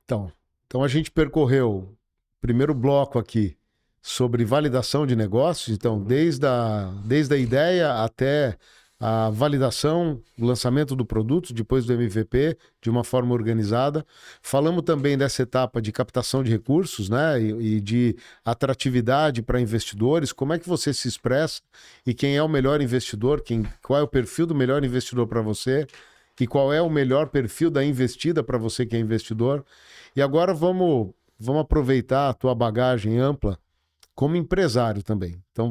Então, então a gente percorreu o primeiro bloco aqui sobre validação de negócios. Então, Uhum. desde a ideia até a validação, o lançamento do produto, depois do MVP, de uma forma organizada. Falamos também dessa etapa de captação de recursos, né? E de atratividade para investidores. Como é que você se expressa e quem é o melhor investidor, qual é o perfil do melhor investidor para você e qual é o melhor perfil da investida para você que é investidor. E agora vamos aproveitar a tua bagagem ampla como empresário também. Então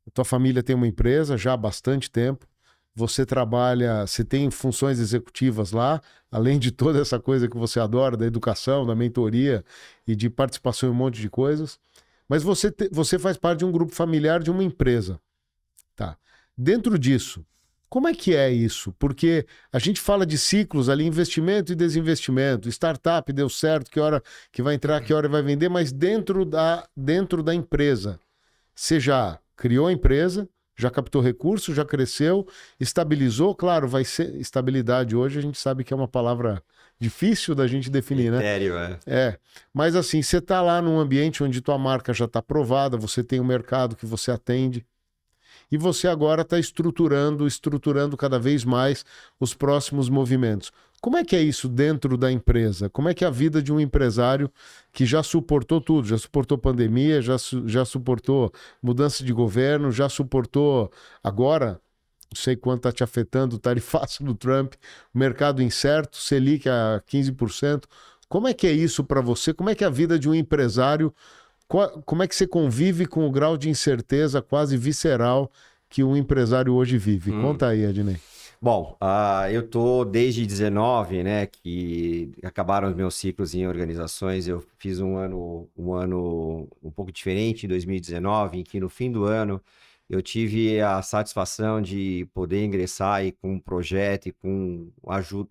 a tua família tem uma empresa já há bastante tempo. Você trabalha, você tem funções executivas lá, além de toda essa coisa que você adora, da educação, da mentoria e de participação em um monte de coisas. Mas você faz parte de um grupo familiar de uma empresa. Tá. Dentro disso, como é isso? Porque a gente fala de ciclos ali, investimento e desinvestimento, startup deu certo, que hora que vai entrar, que hora vai vender, mas dentro da empresa, você já criou a empresa, já captou recursos, já cresceu, estabilizou, claro, vai ser estabilidade hoje, a gente sabe que é uma palavra difícil da gente definir, né? Etéreo, é. É, mas assim, você está lá num ambiente onde tua marca já está provada, você tem um mercado que você atende, e você agora está estruturando cada vez mais os próximos movimentos. Como é que é isso dentro da empresa? Como é que é a vida de um empresário que já suportou tudo? Já suportou pandemia, já suportou mudança de governo, já suportou agora, não sei quanto está te afetando o tarifaço do Trump, o mercado incerto, Selic a 15%. Como é que é isso para você? Como é que é a vida de um empresário? Como é que você convive com o grau de incerteza quase visceral que um empresário hoje vive? Hum. Conta aí, Adnei. Bom, eu tô desde 19, né, que acabaram os meus ciclos em organizações. Eu fiz um ano um pouco diferente em 2019, em que no fim do ano eu tive a satisfação de poder ingressar aí com um projeto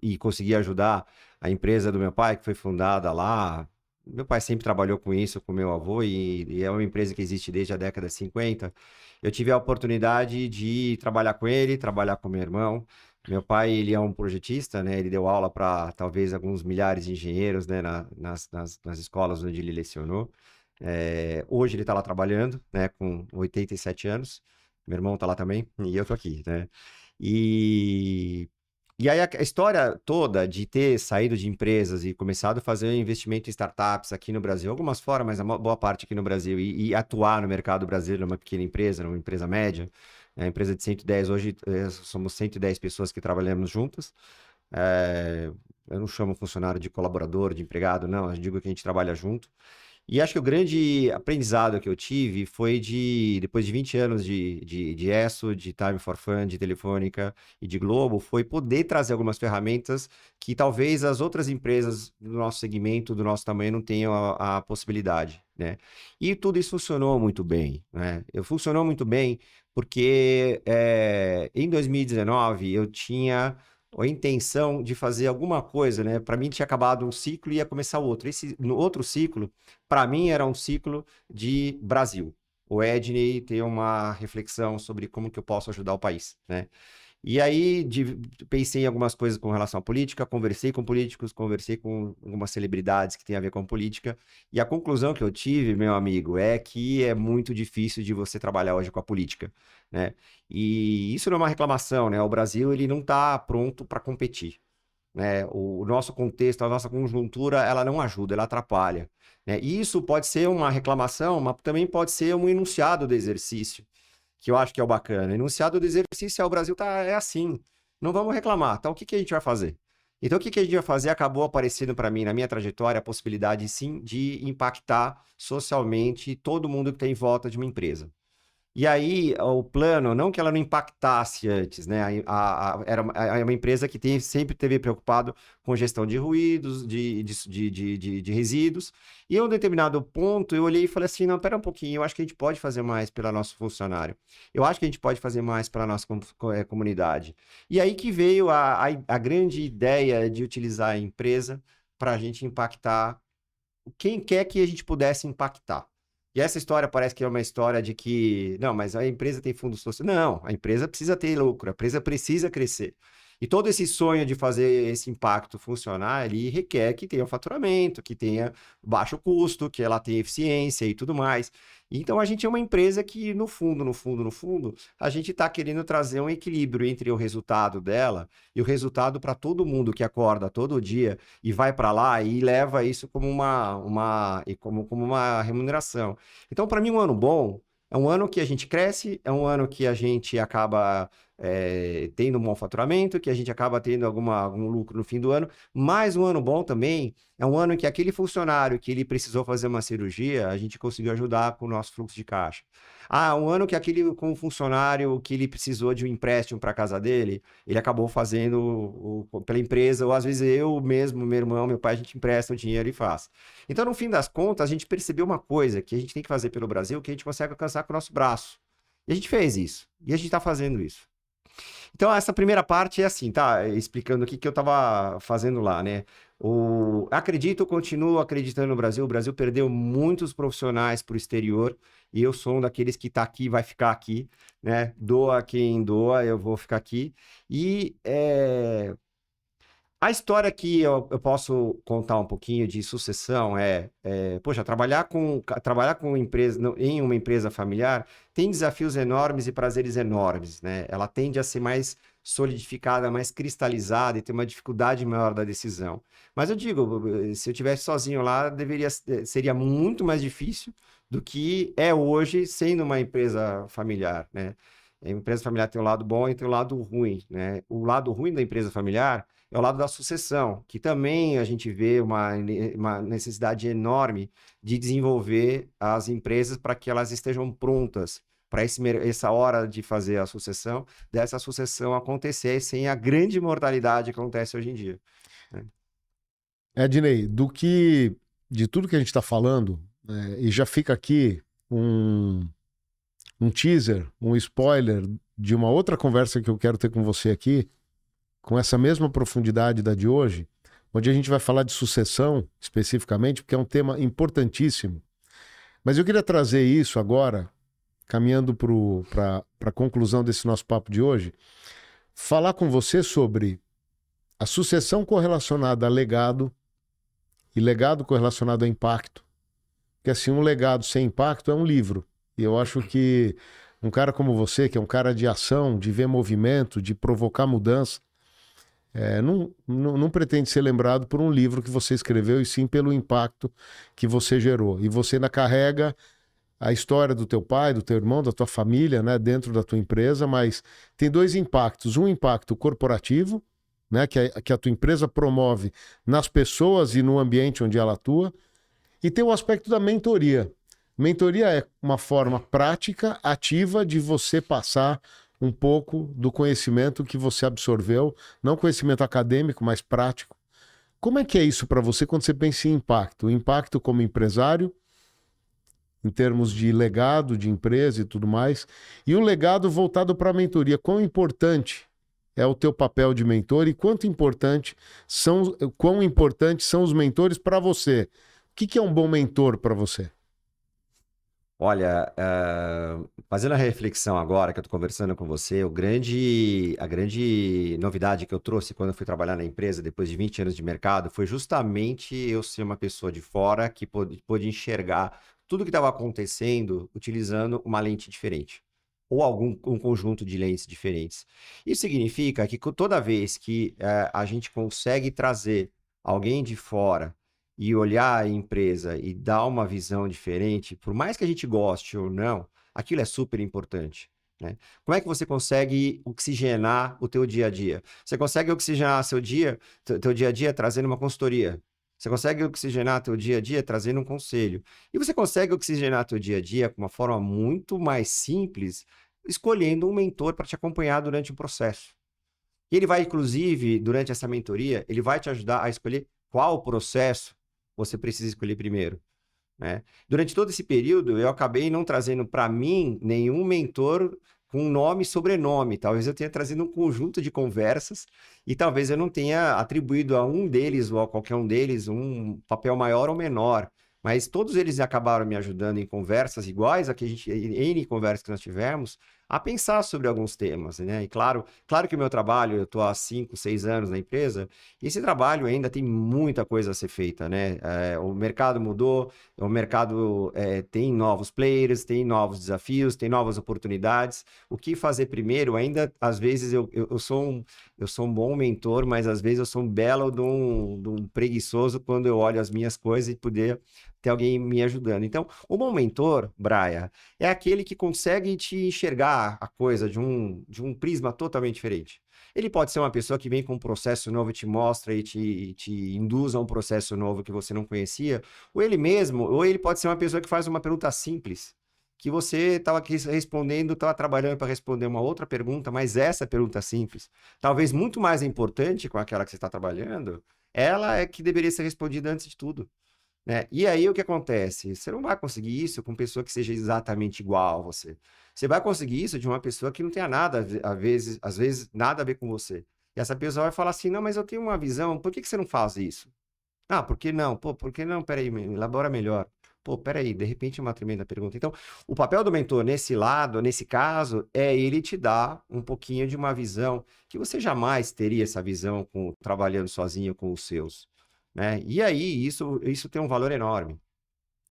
e conseguir ajudar a empresa do meu pai, que foi fundada lá. Meu pai sempre trabalhou com isso, com meu avô, e é uma empresa que existe desde a década de 50. Eu tive a oportunidade de trabalhar com ele, trabalhar com meu irmão. Meu pai, ele é um projetista, né? Ele deu aula para talvez alguns milhares de engenheiros, né? Nas escolas onde ele lecionou. Hoje ele está lá trabalhando, né? Com 87 anos. Meu irmão está lá também e eu tô aqui, né? E, e aí a história toda de ter saído de empresas e começado a fazer investimento em startups aqui no Brasil, algumas fora, mas a boa parte aqui no Brasil, e atuar no mercado brasileiro numa pequena empresa, numa empresa média, é a empresa de 110, hoje somos 110 pessoas que trabalhamos juntas. Eu não chamo funcionário de colaborador, de empregado, não, eu digo que a gente trabalha junto. E acho que o grande aprendizado que eu tive foi depois de 20 anos de ESSO, de Time for Fun, de Telefônica e de Globo, foi poder trazer algumas ferramentas que talvez as outras empresas do nosso segmento, do nosso tamanho, não tenham a possibilidade, né? E tudo isso funcionou muito bem, né? Funcionou muito bem porque em 2019 eu tinha a intenção de fazer alguma coisa, né? Para mim tinha acabado um ciclo e ia começar outro. No outro ciclo, para mim era um ciclo de Brasil. O Edney tem uma reflexão sobre como que eu posso ajudar o país, né? E aí pensei em algumas coisas com relação à política, conversei com políticos, conversei com algumas celebridades que têm a ver com política, e a conclusão que eu tive, meu amigo, é que é muito difícil de você trabalhar hoje com a política, né? E isso não é uma reclamação, né? O Brasil, ele não está pronto para competir, né? O nosso contexto, a nossa conjuntura, ela não ajuda, ela atrapalha, né? E isso pode ser uma reclamação, mas também pode ser um enunciado do exercício, que eu acho que é o bacana. Enunciado do exercício é o Brasil é assim. Não vamos reclamar. Então, o que que a gente vai fazer? Então, o que que a gente vai fazer? Acabou aparecendo para mim, na minha trajetória, a possibilidade, sim, de impactar socialmente todo mundo que está em volta de uma empresa. E aí, o plano, não que ela não impactasse antes, né? Era uma empresa que sempre teve preocupado com gestão de ruídos, de resíduos. E em um determinado ponto, eu olhei e falei assim, não, pera um pouquinho, eu acho que a gente pode fazer mais pelo nosso funcionário. Eu acho que a gente pode fazer mais pela nossa comunidade. E aí que veio a grande ideia de utilizar a empresa para a gente impactar quem quer que a gente pudesse impactar. E essa história parece que é uma história de que, não, mas a empresa tem fundo social. Não, a empresa precisa ter lucro, a empresa precisa crescer. E todo esse sonho de fazer esse impacto funcionar, ele requer que tenha faturamento, que tenha baixo custo, que ela tenha eficiência e tudo mais. Então a gente é uma empresa que, no fundo, a gente está querendo trazer um equilíbrio entre o resultado dela e o resultado para todo mundo que acorda todo dia e vai para lá e leva isso como como uma remuneração. Então, para mim, um ano bom é um ano que a gente cresce, é um ano que a gente acaba tendo um bom faturamento, que a gente acaba tendo algum lucro no fim do ano, mas um ano bom também é um ano em que aquele funcionário que ele precisou fazer uma cirurgia, a gente conseguiu ajudar com o nosso fluxo de caixa. Ah, um ano que com o funcionário que ele precisou de um empréstimo para a casa dele, ele acabou fazendo pela empresa, ou às vezes eu mesmo, meu irmão, meu pai, a gente empresta o dinheiro e faz. Então, no fim das contas, a gente percebeu uma coisa que a gente tem que fazer pelo Brasil, que a gente consegue alcançar com o nosso braço. E a gente fez isso. E a gente está fazendo isso. Então, essa primeira parte é assim, tá? Explicando o que eu estava fazendo lá, né? Continuo acreditando no Brasil. O Brasil perdeu muitos profissionais para o exterior e eu sou um daqueles que está aqui, vai ficar aqui, né? Doa quem doa, eu vou ficar aqui. E a história que eu posso contar um pouquinho de sucessão poxa, trabalhar com empresa, em uma empresa familiar tem desafios enormes e prazeres enormes, né? Ela tende a ser mais solidificada, mais cristalizada e ter uma dificuldade maior da decisão. Mas eu digo, se eu estivesse sozinho lá, seria muito mais difícil do que é hoje sendo uma empresa familiar, né? A empresa familiar tem um lado bom e tem um lado ruim, né? O lado ruim da empresa familiar é o lado da sucessão, que também a gente vê uma necessidade enorme de desenvolver as empresas para que elas estejam prontas para essa hora de fazer a sucessão, dessa sucessão acontecer sem a grande mortalidade que acontece hoje em dia, né? Ednei, de tudo que a gente está falando, e já fica aqui um teaser, um spoiler de uma outra conversa que eu quero ter com você aqui, com essa mesma profundidade da de hoje, onde a gente vai falar de sucessão especificamente, porque é um tema importantíssimo. Mas eu queria trazer isso agora, caminhando para a conclusão desse nosso papo de hoje, falar com você sobre a sucessão correlacionada a legado e legado correlacionado a impacto. Porque assim, um legado sem impacto é um livro. E eu acho que um cara como você, que é um cara de ação, de ver movimento, de provocar mudança, não pretende ser lembrado por um livro que você escreveu, e sim pelo impacto que você gerou. E você ainda carrega a história do teu pai, do teu irmão, da tua família, né, dentro da tua empresa, mas tem dois impactos. Um impacto corporativo, né, que a tua empresa promove nas pessoas e no ambiente onde ela atua, e tem o aspecto da mentoria. Mentoria é uma forma prática, ativa, de você passar um pouco do conhecimento que você absorveu, não conhecimento acadêmico, mas prático. Como é que é isso para você quando você pensa em impacto? Impacto como empresário, em termos de legado de empresa e tudo mais, e o legado voltado para a mentoria. Quão importante é o teu papel de mentor e quão importantes são os mentores para você? O que é um bom mentor para você? Olha, fazendo a reflexão agora que eu estou conversando com você, a grande novidade que eu trouxe quando eu fui trabalhar na empresa, depois de 20 anos de mercado, foi justamente eu ser uma pessoa de fora que pôde enxergar tudo que estava acontecendo utilizando uma lente diferente, ou um conjunto de lentes diferentes. Isso significa que toda vez que a gente consegue trazer alguém de fora e olhar a empresa e dar uma visão diferente, por mais que a gente goste ou não, aquilo é super importante, né? Como é que você consegue oxigenar o teu dia a dia? Você consegue oxigenar teu dia a dia trazendo uma consultoria. Você consegue oxigenar teu dia a dia trazendo um conselho. E você consegue oxigenar teu dia a dia com uma forma muito mais simples, escolhendo um mentor para te acompanhar durante o processo. E ele vai, inclusive, durante essa mentoria, ele vai te ajudar a escolher qual processo você precisa escolher primeiro, né? Durante todo esse período, eu acabei não trazendo para mim nenhum mentor com nome e sobrenome. Talvez eu tenha trazido um conjunto de conversas e talvez eu não tenha atribuído a um deles ou a qualquer um deles um papel maior ou menor. Mas todos eles acabaram me ajudando em conversas iguais a que N conversas que nós tivemos, a pensar sobre alguns temas, né? E claro que o meu trabalho, eu estou há 5, 6 anos na empresa, e esse trabalho ainda tem muita coisa a ser feita, né? O mercado mudou, o mercado tem novos players, tem novos desafios, tem novas oportunidades. O que fazer primeiro? Ainda, às vezes, eu sou um bom mentor, mas às vezes eu sou um belo de um preguiçoso quando eu olho as minhas coisas e poder ter alguém me ajudando. Então, o bom mentor, Braia, é aquele que consegue te enxergar a coisa de um prisma totalmente diferente. Ele pode ser uma pessoa que vem com um processo novo e te mostra e te induz a um processo novo que você não conhecia, ou ele mesmo, ou ele pode ser uma pessoa que faz uma pergunta simples, que você estava aqui respondendo, estava trabalhando para responder uma outra pergunta, mas essa pergunta simples, talvez muito mais importante com aquela que você está trabalhando, ela é que deveria ser respondida antes de tudo. Né? E aí o que acontece? Você não vai conseguir isso com pessoa que seja exatamente igual a você. Você vai conseguir isso de uma pessoa que não tenha nada, às vezes, nada a ver com você. E essa pessoa vai falar assim: não, mas eu tenho uma visão, por que que você não faz isso? Ah, por que não? Pô, por que não? Peraí, elabora melhor. Pô, peraí, de repente é uma tremenda pergunta. Então, o papel do mentor nesse lado, nesse caso, é ele te dar um pouquinho de uma visão que você jamais teria essa visão trabalhando sozinho com os seus. Né? E aí, isso tem um valor enorme.